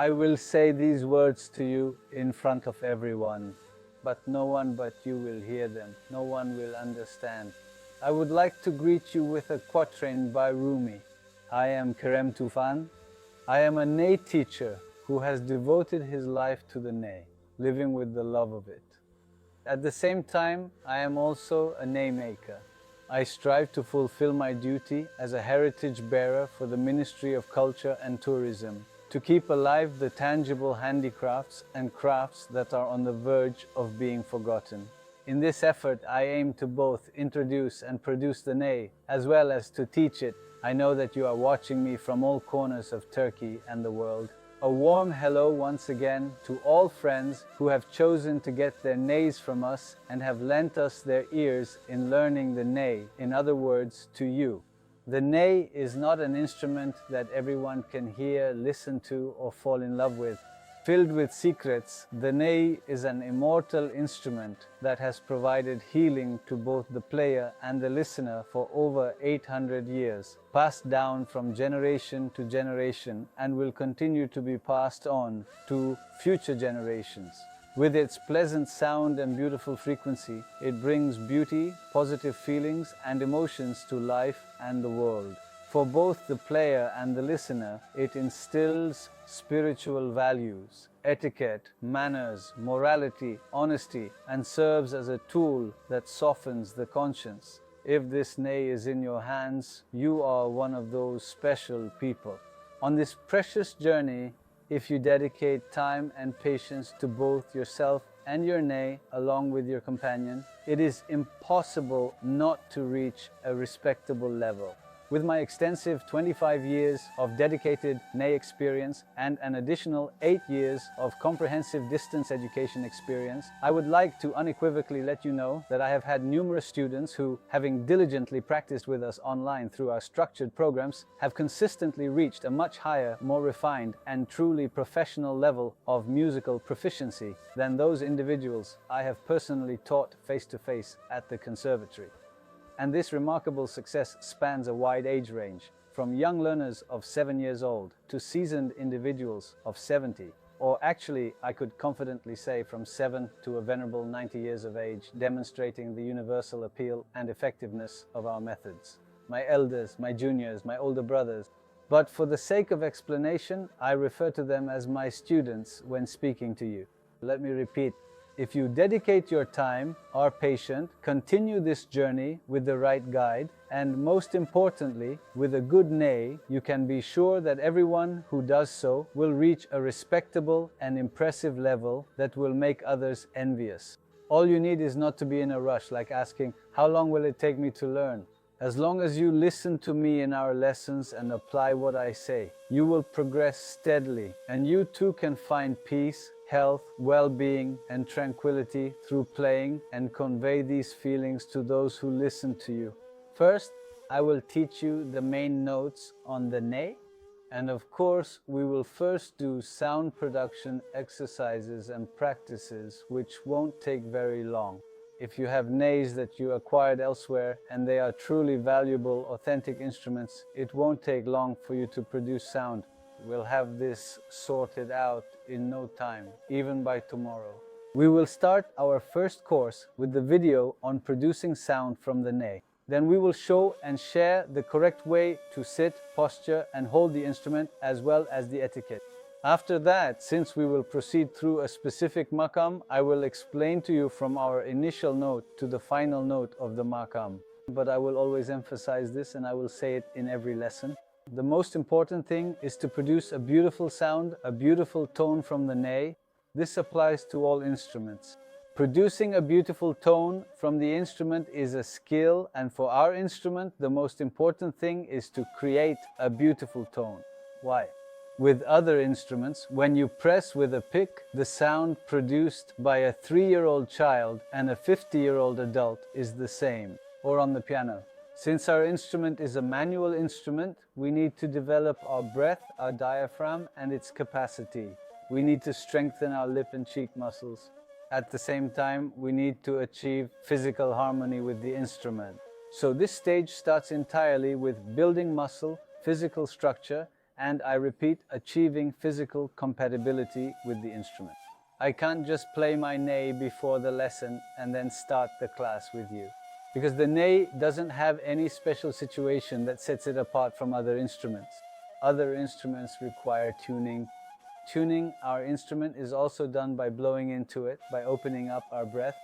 I will say these words to you in front of everyone, but no one but you will hear them. No one will understand. I would like to greet you with a quatrain by Rumi. I am Kerem Tufan. I am a Ney teacher who has devoted his life to the Ney, living with the love of it. At the same time, I am also a Ney maker. I strive to fulfill my duty as a heritage bearer for the Ministry of Culture and Tourism, to keep alive the tangible handicrafts and crafts that are on the verge of being forgotten. In this effort, I aim to both introduce and produce the Ney, as well as to teach it. I know that you are watching me from all corners of Turkey and the world. A warm hello once again to all friends who have chosen to get their Neys from us and have lent us their ears in learning the Ney, in other words, to you. The Ney is not an instrument that everyone can hear, listen to, or fall in love with. Filled with secrets, the Ney is an immortal instrument that has provided healing to both the player and the listener for over 800 years, passed down from generation to generation, and will continue to be passed on to future generations. With its pleasant sound and beautiful frequency, it brings beauty, positive feelings, and emotions to life and the world. For both the player and the listener, it instills spiritual values, etiquette, manners, morality, honesty, and serves as a tool that softens the conscience. If this Ney is in your hands, you are one of those special people. On this precious journey, if you dedicate time and patience to both yourself and your Ney, along with your companion, it is impossible not to reach a respectable level. With my extensive 25 years of dedicated Ney experience and an additional 8 years of comprehensive distance education experience, I would like to unequivocally let you know that I have had numerous students who, having diligently practiced with us online through our structured programs, have consistently reached a much higher, more refined, and truly professional level of musical proficiency than those individuals I have personally taught face-to-face at the conservatory. And this remarkable success spans a wide age range, from young learners of 7 years old to seasoned individuals of 70, or actually, I could confidently say from 7 to a venerable 90 years of age, demonstrating the universal appeal and effectiveness of our methods. My elders, my juniors, my older brothers. But for the sake of explanation, I refer to them as my students when speaking to you. Let me repeat. If you dedicate your time, are patient, continue this journey with the right guide, and most importantly, with a good Ney, you can be sure that everyone who does so will reach a respectable and impressive level that will make others envious. All you need is not to be in a rush, like asking, how long will it take me to learn? As long as you listen to me in our lessons and apply what I say, you will progress steadily, and you too can find peace, health, well-being, and tranquility through playing and convey these feelings to those who listen to you. First, I will teach you the main notes on the Ney, and of course, we will first do sound production exercises and practices, which won't take very long. If you have Neys that you acquired elsewhere and they are truly valuable, authentic instruments, it won't take long for you to produce sound. We'll have this sorted out in no time, even by tomorrow. We will start our first course with the video on producing sound from the Ney. Then we will show and share the correct way to sit, posture, and hold the instrument, as well as the etiquette. After that, since we will proceed through a specific makam, I will explain to you from our initial note to the final note of the makam. But I will always emphasize this, and I will say it in every lesson. The most important thing is to produce a beautiful sound, a beautiful tone from the Ney. This applies to all instruments. Producing a beautiful tone from the instrument is a skill, and for our instrument, the most important thing is to create a beautiful tone. Why? With other instruments, when you press with a pick, the sound produced by a 3-year-old child and a 50-year-old adult is the same, or on the piano. Since our instrument is a manual instrument, we need to develop our breath, our diaphragm, and its capacity. We need to strengthen our lip and cheek muscles. At the same time, we need to achieve physical harmony with the instrument. So this stage starts entirely with building muscle, physical structure, and I repeat, achieving physical compatibility with the instrument. I can't just play my ney before the lesson and then start the class with you. Because the ney doesn't have any special situation that sets it apart from other instruments. Other instruments require tuning. Tuning our instrument is also done by blowing into it, by opening up our breath.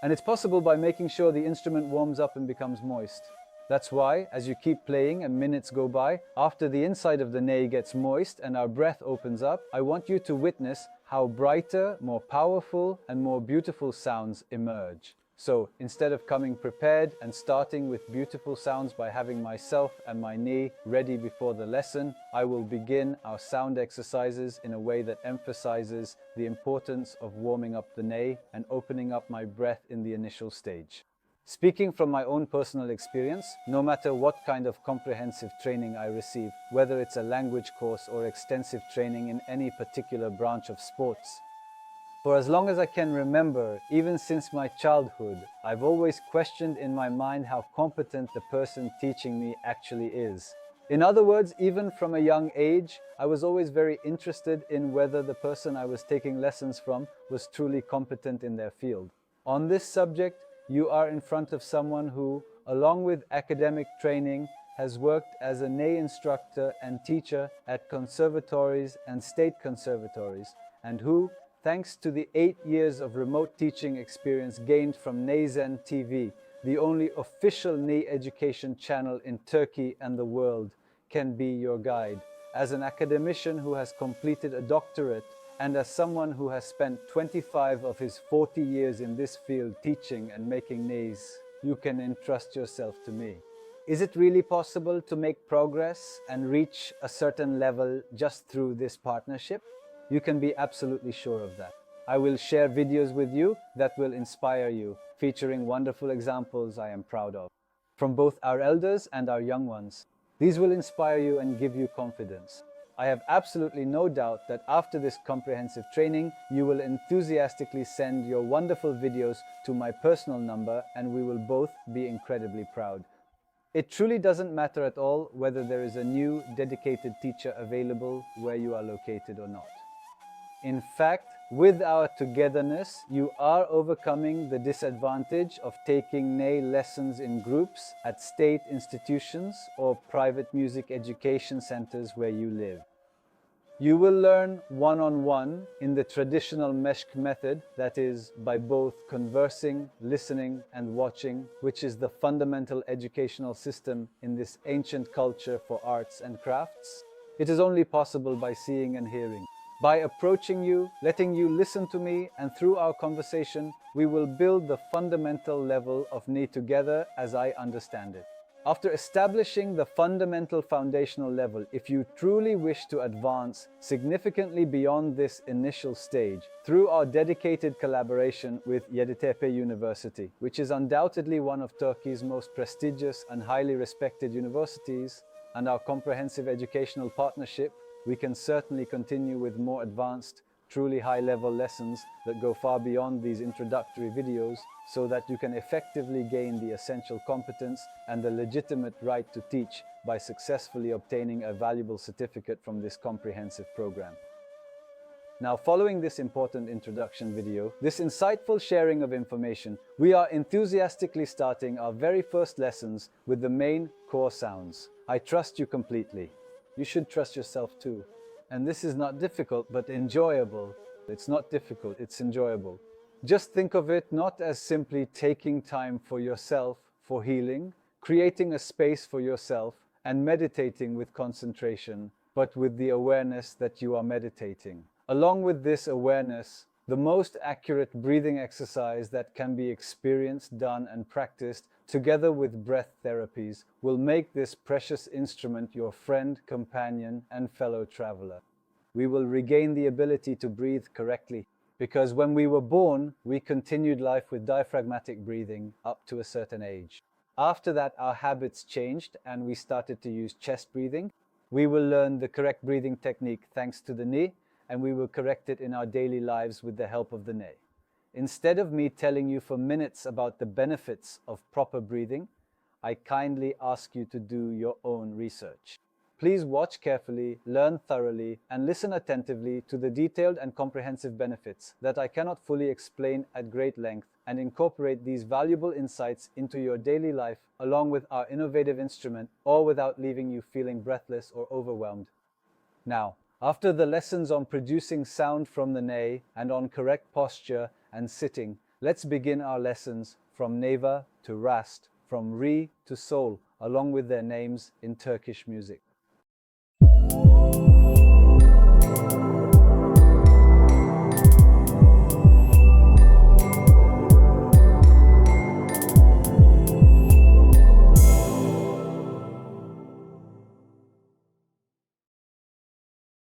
And it's possible by making sure the instrument warms up and becomes moist. That's why, as you keep playing and minutes go by, after the inside of the ney gets moist and our breath opens up, I want you to witness how brighter, more powerful, and more beautiful sounds emerge. So, instead of coming prepared and starting with beautiful sounds by having myself and my knee ready before the lesson, I will begin our sound exercises in a way that emphasizes the importance of warming up the ney and opening up my breath in the initial stage. Speaking from my own personal experience, no matter what kind of comprehensive training I receive, whether it's a language course or extensive training in any particular branch of sports, for as long as I can remember, even since my childhood, I've always questioned in my mind how competent the person teaching me actually is. In other words, even from a young age, I was always very interested in whether the person I was taking lessons from was truly competent in their field. On this subject, you are in front of someone who, along with academic training, has worked as a ney instructor and teacher at conservatories and state conservatories, and who, thanks to the 8 years of remote teaching experience gained from NeyzenTV, the only official ney education channel in Turkey and the world, can be your guide. As an academician who has completed a doctorate, and as someone who has spent 25 of his 40 years in this field teaching and making neys, you can entrust yourself to me. Is it really possible to make progress and reach a certain level just through this partnership? You can be absolutely sure of that. I will share videos with you that will inspire you, featuring wonderful examples I am proud of, from both our elders and our young ones. These will inspire you and give you confidence. I have absolutely no doubt that after this comprehensive training, you will enthusiastically send your wonderful videos to my personal number and we will both be incredibly proud. It truly doesn't matter at all whether there is a new dedicated teacher available where you are located or not. In fact, with our togetherness, you are overcoming the disadvantage of taking ney lessons in groups at state institutions or private music education centers where you live. You will learn one-on-one in the traditional meşk method, that is, by both conversing, listening, and watching, which is the fundamental educational system in this ancient culture for arts and crafts. It is only possible by seeing and hearing. By approaching you, letting you listen to me, and through our conversation, we will build the fundamental level of ney together as I understand it. After establishing the fundamental foundational level, if you truly wish to advance significantly beyond this initial stage, through our dedicated collaboration with NeyzenTV University, which is undoubtedly one of Turkey's most prestigious and highly respected universities, and our comprehensive educational partnership, we can certainly continue with more advanced, truly high-level lessons that go far beyond these introductory videos so that you can effectively gain the essential competence and the legitimate right to teach by successfully obtaining a valuable certificate from this comprehensive program. Now, following this important introduction video, this insightful sharing of information, we are enthusiastically starting our very first lessons with the main core sounds. I trust you completely. You should trust yourself too. And this is not difficult, but enjoyable. It's not difficult, it's enjoyable. Just think of it not as simply taking time for yourself, for healing, creating a space for yourself, and meditating with concentration, but with the awareness that you are meditating. Along with this awareness, the most accurate breathing exercise that can be experienced, done, and practiced together with breath therapies will make this precious instrument your friend, companion, and fellow traveler. We will regain the ability to breathe correctly, because when we were born, we continued life with diaphragmatic breathing up to a certain age. After that, our habits changed and we started to use chest breathing. We will learn the correct breathing technique thanks to the knee, and we will correct it in our daily lives with the help of the ney. Instead of me telling you for minutes about the benefits of proper breathing, I kindly ask you to do your own research. Please watch carefully, learn thoroughly, and listen attentively to the detailed and comprehensive benefits that I cannot fully explain at great length, and incorporate these valuable insights into your daily life along with our innovative instrument, all without leaving you feeling breathless or overwhelmed. Now, after the lessons on producing sound from the ney and on correct posture and sitting, let's begin our lessons from neva to rast, from re to sol, along with their names in Turkish music.